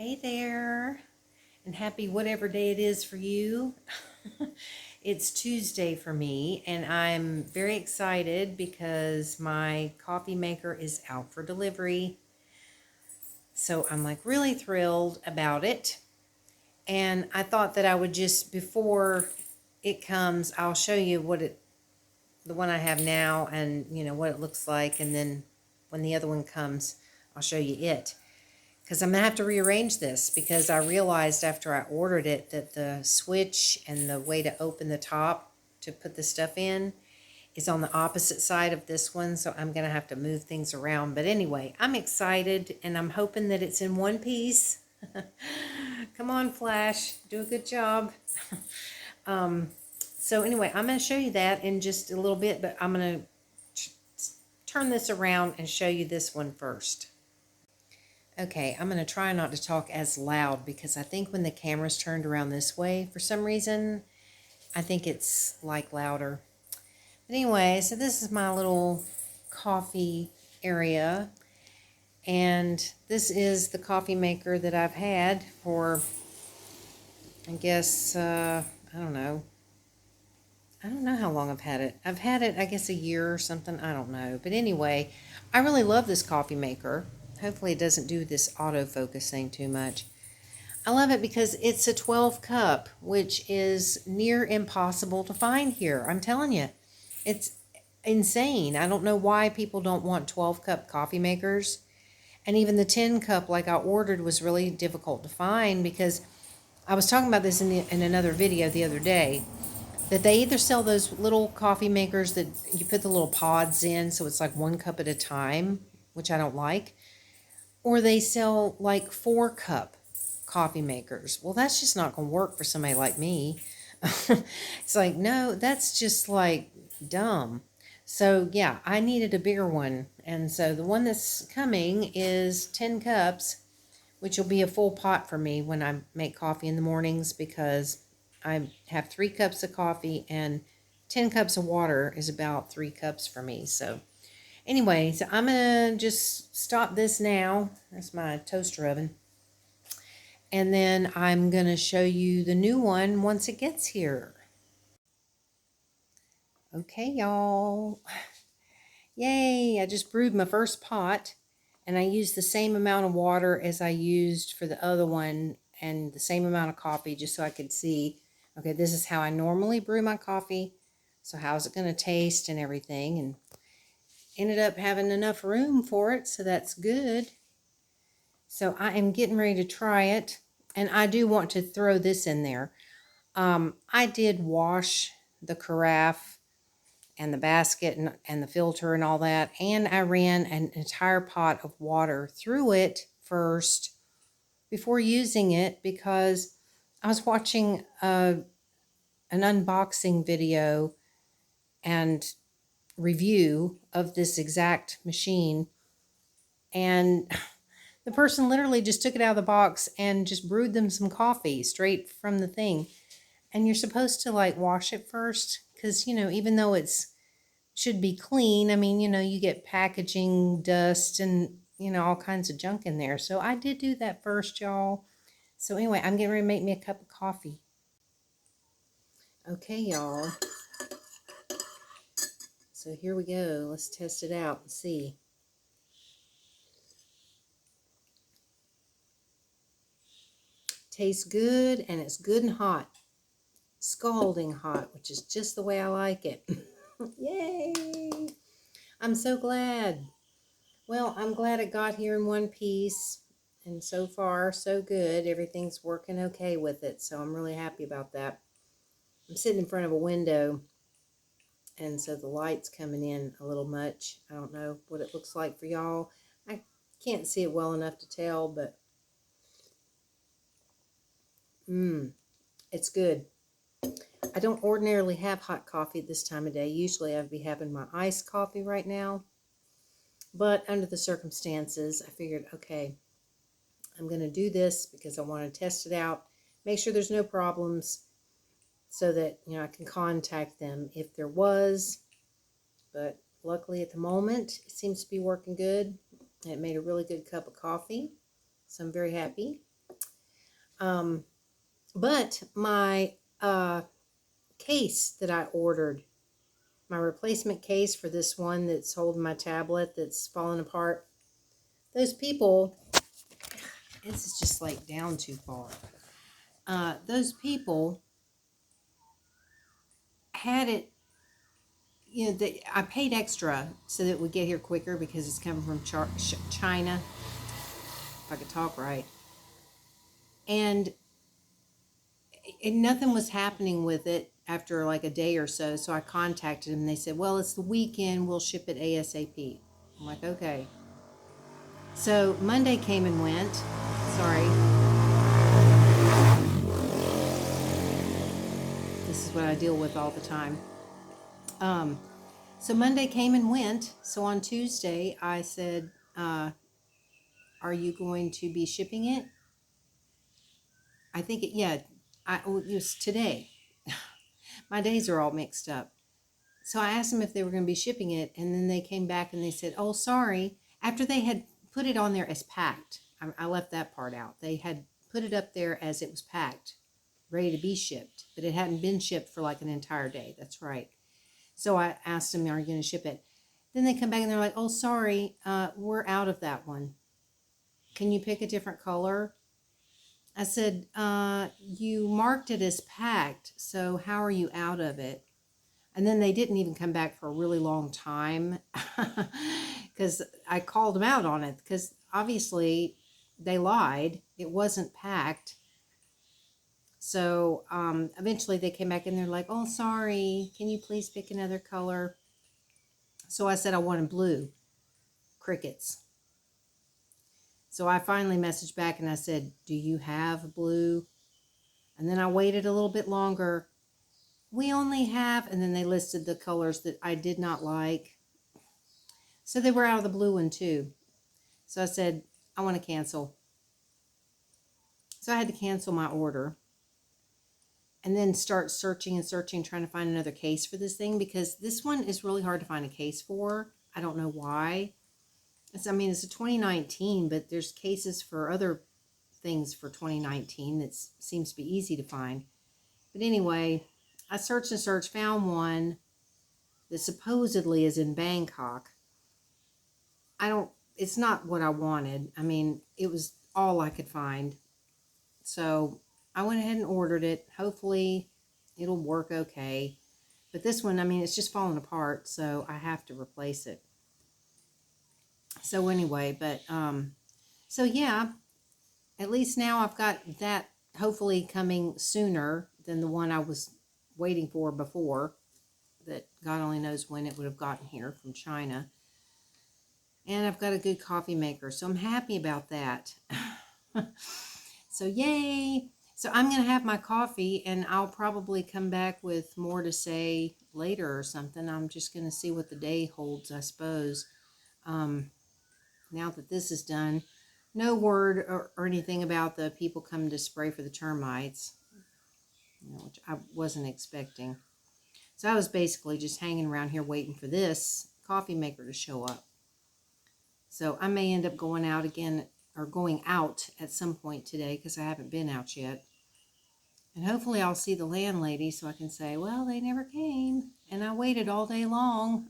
Hey there, and happy whatever day it is for you. It's Tuesday for me, and I'm very excited because my coffee maker is out for delivery. So I'm like really thrilled about it. And I thought that I would just, before it comes, I'll show you the one I have now, and what it looks like. And then when the other one comes, I'll show you it. Because I'm going to have to rearrange this because I realized after I ordered it that the switch and the way to open the top to put the stuff in is on the opposite side of this one. So I'm going to have to move things around. But anyway, I'm excited and I'm hoping that it's in one piece. Come on, Flash. Do a good job. So anyway, I'm going to show you that in just a little bit. But I'm going to turn this around and show you this one first. Okay, I'm going to try not to talk as loud because I think when the camera's turned around this way, for some reason, I think it's like louder. But anyway, so this is my little coffee area. And this is the coffee maker that I've had for, I guess, I don't know. I don't know how long I've had it. I've had it, I guess, a year or something. I don't know. But anyway, I really love this coffee maker. Hopefully it doesn't do this autofocus thing too much. I love it because it's a 12 cup, which is near impossible to find here. I'm telling you, it's insane. I don't know why people don't want 12 cup coffee makers. And even the 10 cup like I ordered was really difficult to find because I was talking about this in another video the other day, that they either sell those little coffee makers that you put the little pods in, so it's like 1 cup at a time, which I don't like, or they sell like 4 cup coffee makers. Well, that's just not going to work for somebody like me. It's like, no, that's just like dumb. So yeah, I needed a bigger one. And so the one that's coming is 10 cups, which will be a full pot for me when I make coffee in the mornings because I have 3 cups of coffee and 10 cups of water is about 3 cups for me. So anyway, so I'm going to just stop this now. That's my toaster oven. And then I'm going to show you the new one once it gets here. Okay, y'all. Yay, I just brewed my first pot. And I used the same amount of water as I used for the other one. And the same amount of coffee just so I could see, okay, this is how I normally brew my coffee. So how's it going to taste and everything. And ended up having enough room for it, so that's good. So I am getting ready to try it, and I do want to throw this in there. I did wash the carafe and the basket and the filter and all that, and I ran an entire pot of water through it first before using it because I was watching an unboxing video and review of this exact machine, and the person literally just took it out of the box and just brewed them some coffee straight from the thing. And you're supposed to like wash it first because, even though it's should be clean, I mean, you get packaging dust and, all kinds of junk in there. So I did do that first, y'all. So anyway, I'm getting ready to make me a cup of coffee. Okay, y'all. So here we go. Let's test it out and see. Tastes good, and it's good and hot. Scalding hot, which is just the way I like it. Yay! I'm so glad. Well, I'm glad it got here in one piece, and so far, so good. Everything's working okay with it, so I'm really happy about that. I'm sitting in front of a window, and so the light's coming in a little much. I don't know what it looks like for y'all. I can't see it well enough to tell, but it's good. I don't ordinarily have hot coffee at this time of day. Usually I'd be having my iced coffee right now. But under the circumstances, I figured, okay, I'm going to do this because I want to test it out, make sure there's no problems so that, I can contact them if there was. But luckily at the moment, it seems to be working good. It made a really good cup of coffee, so I'm very happy. But my case that I ordered, my replacement case for this one that's holding my tablet that's falling apart, those people, this is just like down too far. Those people had it, I paid extra so that it would get here quicker because it's coming from China, if I could talk right. And nothing was happening with it after like a day or so. So I contacted them and they said, well, it's the weekend. We'll ship it ASAP. I'm like, okay. So Monday came and went. Sorry. This is what I deal with all the time. So Monday came and went. So on Tuesday, I said, are you going to be shipping it? I think it was today. My days are all mixed up. So I asked them if they were going to be shipping it, and then they came back and they said, oh, sorry. After they had put it on there as packed. I left that part out. They had put it up there as it was packed, ready to be shipped, but it hadn't been shipped for like an entire day. That's right. So I asked them, are you going to ship it? Then they come back and they're like, oh, sorry, we're out of that one. Can you pick a different color? I said, you marked it as packed, so how are you out of it? And then they didn't even come back for a really long time because I called them out on it because obviously they lied. It wasn't packed. So eventually they came back and they're like, oh, sorry, can you please pick another color? So I said I wanted blue. Crickets. So I finally messaged back and I said, do you have blue? And then I waited a little bit longer. We only have, and then they listed the colors that I did not like. So they were out of the blue one too. So I said, I want to cancel. So I had to cancel my order. And then start searching and searching, trying to find another case for this thing because this one is really hard to find a case for. I don't know why. It's a 2019, but there's cases for other things for 2019 that seems to be easy to find. But anyway, I searched and searched, found one that supposedly is in Bangkok. It's not what I wanted. It was all I could find. So I went ahead and ordered it. Hopefully it'll work okay. But this one, it's just falling apart, so I have to replace it. So anyway, so yeah, at least now I've got that hopefully coming sooner than the one I was waiting for before, that God only knows when it would have gotten here from China. And I've got a good coffee maker, so I'm happy about that. So yay! So I'm going to have my coffee, and I'll probably come back with more to say later or something. I'm just going to see what the day holds, I suppose. Now that this is done, no word or anything about the people coming to spray for the termites, which I wasn't expecting. So I was basically just hanging around here waiting for this coffee maker to show up. So I may end up going out again, or going out at some point today because I haven't been out yet. And hopefully I'll see the landlady so I can say, well, they never came and I waited all day long.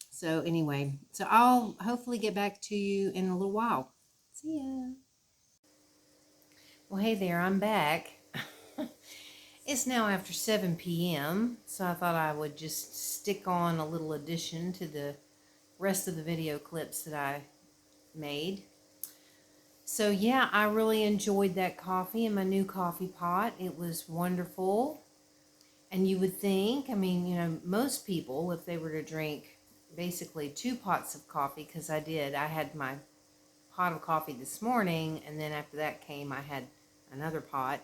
So anyway, so I'll hopefully get back to you in a little while. See ya. Well, hey there, I'm back. It's now after 7 p.m., so I thought I would just stick on a little addition to the rest of the video clips that I made. So yeah, I really enjoyed that coffee in my new coffee pot. It was wonderful. And you would think, most people, if they were to drink basically 2 pots of coffee, because I had my pot of coffee this morning, and then after that came, I had another pot.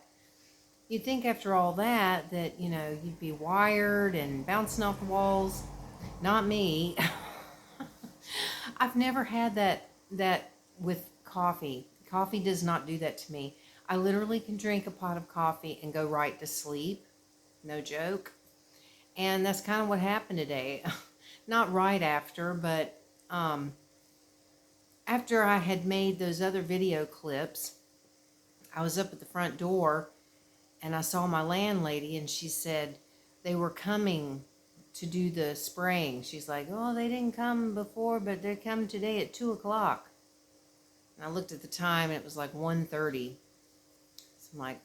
You'd think after all that, you'd be wired and bouncing off the walls. Not me. I've never had that with coffee. Coffee does not do that to me. I literally can drink a pot of coffee and go right to sleep. No joke. And that's kind of what happened today. Not right after, but after I had made those other video clips, I was up at the front door and I saw my landlady, and she said they were coming to do the spraying. She's like, oh, they didn't come before, but they're coming today at 2 o'clock. And I looked at the time, and it was like 1:30. So I'm like,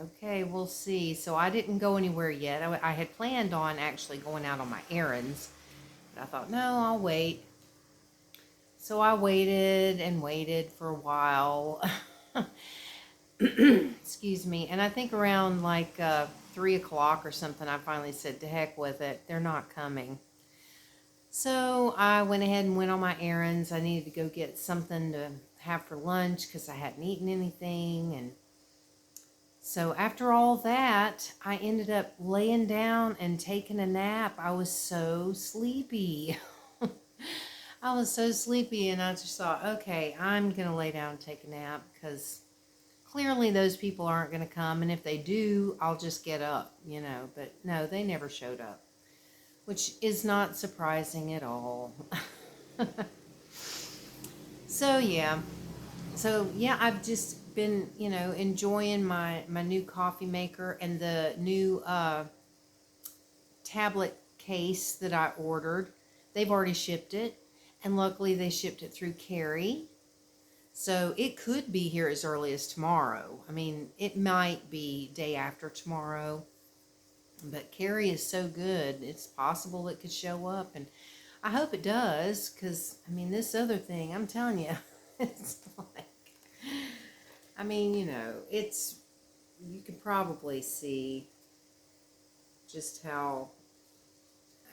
okay, we'll see. So I didn't go anywhere yet. I had planned on actually going out on my errands, but I thought, no, I'll wait. So I waited and waited for a while. Excuse me. And I think around like 3 o'clock or something, I finally said, to heck with it. They're not coming. So I went ahead and went on my errands. I needed to go get something to have for lunch because I hadn't eaten anything. And so after all that, I ended up laying down and taking a nap. I was so sleepy. I was so sleepy, and I just thought, okay, I'm going to lay down and take a nap because clearly those people aren't going to come. And if they do, I'll just get up, you know. But no, they never showed up, which is not surprising at all. So yeah, I've just been, you know, enjoying my new coffee maker and the new tablet case that I ordered. They've already shipped it, and luckily they shipped it through Carrie. So it could be here as early as tomorrow. I mean, it might be day after tomorrow, but Carrie is so good, it's possible it could show up, and I hope it does, because, I mean, this other thing, I'm telling you, it's like, I mean, you know, it's, you can probably see just how,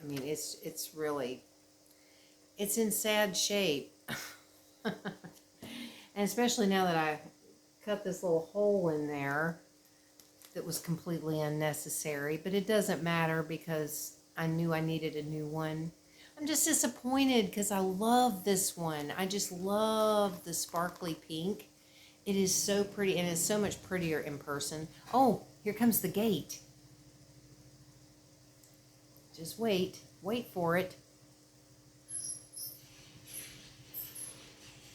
I mean, it's really, it's in sad shape. And especially now that I cut this little hole in there that was completely unnecessary, but it doesn't matter because I knew I needed a new one. I'm just disappointed because I love this one. I just love the sparkly pink. It is so pretty, and it's so much prettier in person. Oh, here comes the gate. Just wait for it.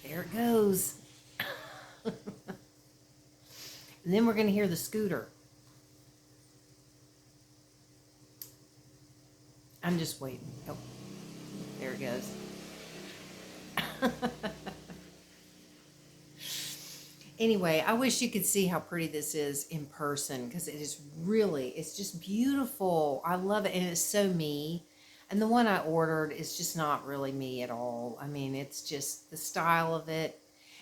There it goes. And then we're going to hear the scooter. I'm just waiting. Oh, there it goes. Anyway, I wish you could see how pretty this is in person, because it is really, it's just beautiful. I love it, and it's so me. And the one I ordered is just not really me at all. I mean, it's just the style of it.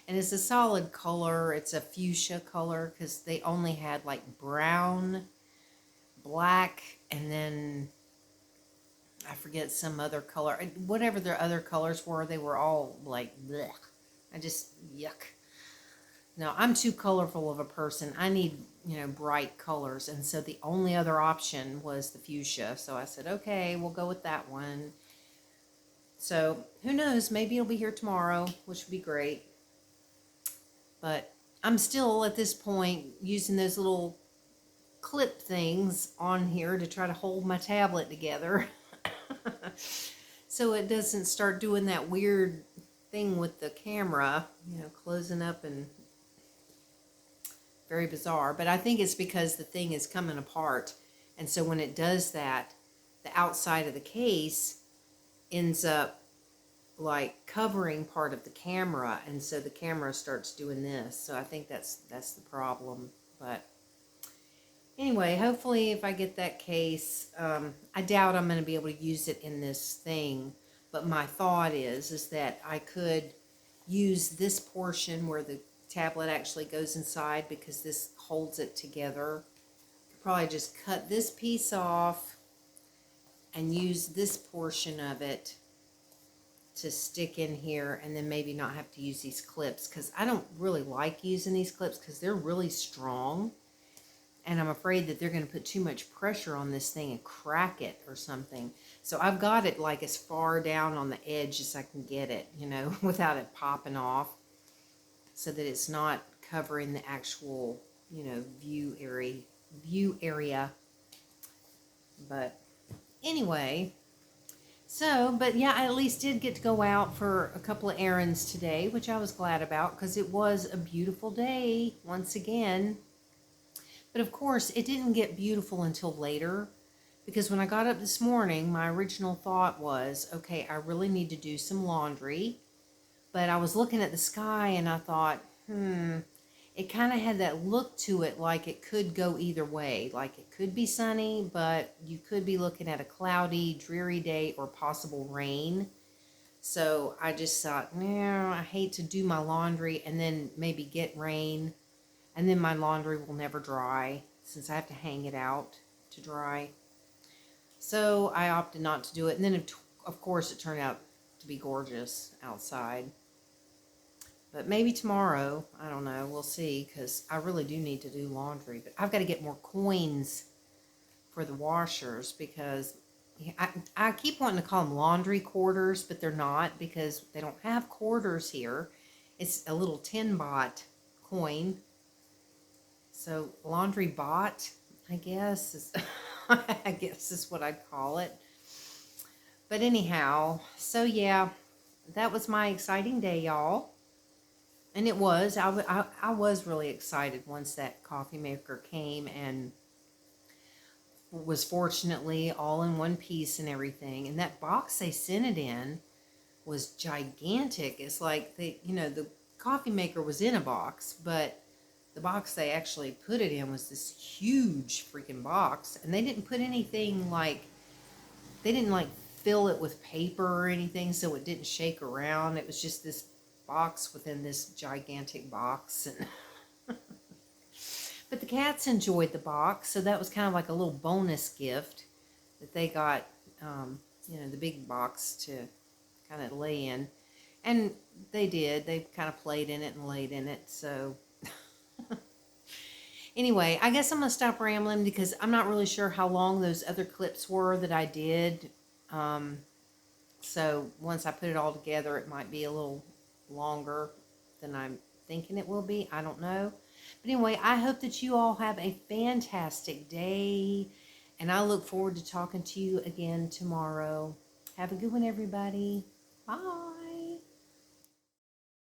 And it's a solid color. It's a fuchsia color, because they only had like brown, black, and then I forget some other color. Whatever their other colors were, they were all like, blech. I just, yuck. No, I'm too colorful of a person. I need, you know, bright colors. And so the only other option was the fuchsia. So I said, okay, we'll go with that one. So who knows? Maybe it'll be here tomorrow, which would be great. But I'm still at this point using those little clip things on here to try to hold my tablet together. So it doesn't start doing that weird thing with the camera, you know, closing up, and very bizarre. But I think it's because the thing is coming apart, and so when it does that, the outside of the case ends up like covering part of the camera, and so the camera starts doing this. So I think that's the problem. But anyway, hopefully if I get that case, I doubt I'm going to be able to use it in this thing, but my thought is that I could use this portion where the tablet actually goes inside, because this holds it together. Could probably just cut this piece off and use this portion of it to stick in here, and then maybe not have to use these clips, because I don't really like using these clips because they're really strong, and I'm afraid that they're going to put too much pressure on this thing and crack it or something. So I've got it like as far down on the edge as I can get it, you know, without it popping off, so that it's not covering the actual, you know, view area. But anyway, So, but yeah, I at least did get to go out for a couple of errands today, which I was glad about because it was a beautiful day once again. But of course, it didn't get beautiful until later because when I got up this morning, my original thought was, okay, I really need to do some laundry. But I was looking at the sky and I thought, it kind of had that look to it like it could go either way. Like it could be sunny, but you could be looking at a cloudy, dreary day or possible rain. So I just thought, no, I hate to do my laundry and then maybe get rain, and then my laundry will never dry since I have to hang it out to dry. So I opted not to do it. And then, of course, it turned out to be gorgeous outside. But maybe tomorrow, I don't know, we'll see, because I really do need to do laundry. But I've got to get more coins for the washers because I keep wanting to call them laundry quarters, but they're not because they don't have quarters here. It's a little 10 baht coin. So laundry bot, I guess, is I guess is what I'd call it. But anyhow, so yeah, that was my exciting day, y'all. And it was. I was really excited once that coffee maker came and was fortunately all in one piece and everything. And that box they sent it in was gigantic. It's like the coffee maker was in a box, but the box they actually put it in was this huge freaking box. And they didn't put anything they didn't fill it with paper or anything so it didn't shake around. It was just this box within this gigantic box. And but the cats enjoyed the box, so that was kind of like a little bonus gift that they got, the big box to kind of lay in. And they did. They kind of played in it and laid in it. So anyway, I guess I'm going to stop rambling because I'm not really sure how long those other clips were that I did. So once I put it all together, it might be a little longer than I'm thinking it will be. I don't know. But anyway, I hope that you all have a fantastic day. And I look forward to talking to you again tomorrow. Have a good one, everybody. Bye.